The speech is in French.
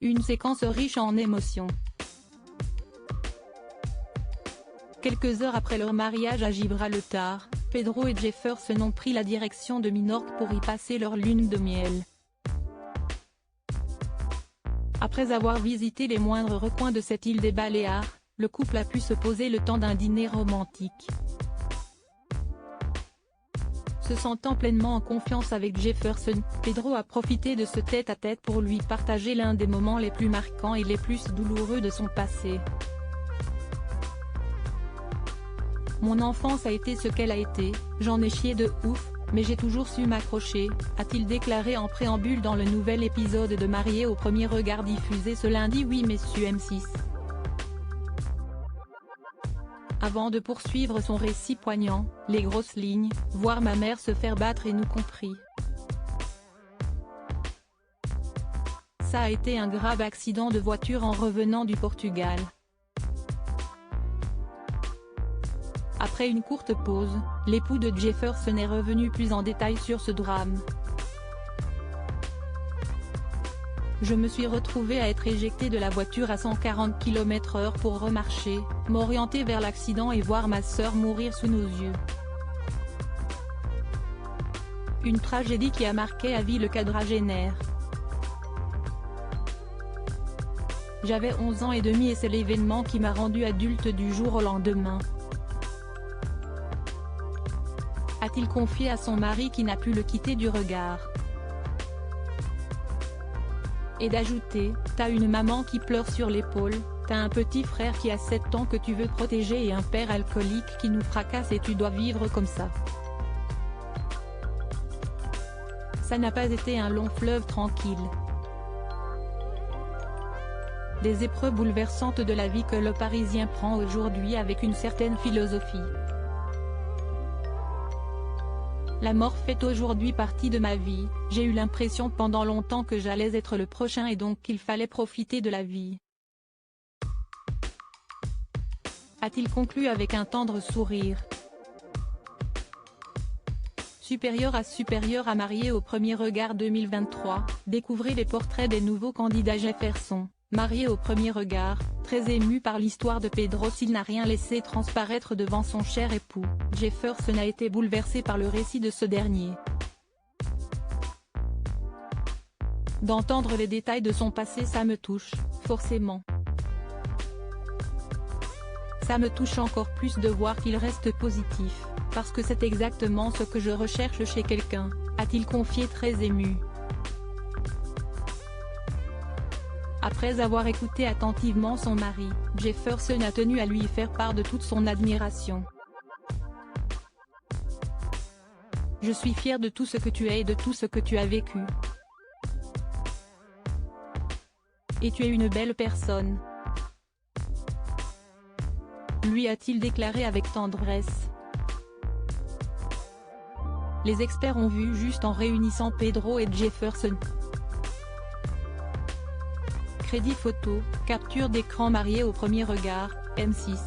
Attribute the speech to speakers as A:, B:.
A: Une séquence riche en émotions. Quelques heures après leur mariage à Gibraltar, Pedro et Jefferson ont pris la direction de Minorque pour y passer leur lune de miel. Après avoir visité les moindres recoins de cette île des Baléares, le couple a pu se poser le temps d'un dîner romantique. Se sentant pleinement en confiance avec Jefferson, Pedro a profité de ce tête-à-tête pour lui partager l'un des moments les plus marquants et les plus douloureux de son passé. Mon enfance a été ce qu'elle a été, j'en ai chié de ouf, mais j'ai toujours su m'accrocher, a-t-il déclaré en préambule dans le nouvel épisode de Mariés au premier regard diffusé ce lundi 8 mai sur M6. Avant de poursuivre son récit poignant, les grosses lignes, voir ma mère se faire battre et nous compris. Ça a été un grave accident de voiture en revenant du Portugal. Après une courte pause, l'époux de Jefferson est revenu plus en détail sur ce drame. Je me suis retrouvé à être éjecté de la voiture à 140 km/h pour remarcher, m'orienter vers l'accident et voir ma sœur mourir sous nos yeux. Une tragédie qui a marqué à vie le quadragénaire. J'avais 11 ans et demi et c'est l'événement qui m'a rendu adulte du jour au lendemain. A-t-il confié à son mari qui n'a pu le quitter du regard. Et d'ajouter, t'as une maman qui pleure sur l'épaule, t'as un petit frère qui a 7 ans que tu veux protéger et un père alcoolique qui nous fracasse et tu dois vivre comme ça. Ça n'a pas été un long fleuve tranquille. Des épreuves bouleversantes de la vie que le Parisien prend aujourd'hui avec une certaine philosophie. La mort fait aujourd'hui partie de ma vie, j'ai eu l'impression pendant longtemps que j'allais être le prochain et donc qu'il fallait profiter de la vie. A-t-il conclu avec un tendre sourire. Supérieur à Mariés au premier regard 2023, découvrez les portraits des nouveaux candidats Jefferson. Marié au premier regard, très ému par l'histoire de Pedro s'il n'a rien laissé transparaître devant son cher époux, Jefferson a été bouleversé par le récit de ce dernier. D'entendre les détails de son passé ça me touche, forcément. Ça me touche encore plus de voir qu'il reste positif, parce que c'est exactement ce que je recherche chez quelqu'un, a-t-il confié très ému. Après avoir écouté attentivement son mari, Jefferson a tenu à lui faire part de toute son admiration. Je suis fier de tout ce que tu es et de tout ce que tu as vécu. Et tu es une belle personne. Lui a-t-il déclaré avec tendresse. Les experts ont vu juste en réunissant Pedro et Jefferson. Crédit photo, capture d'écran Mariés au premier regard, M6.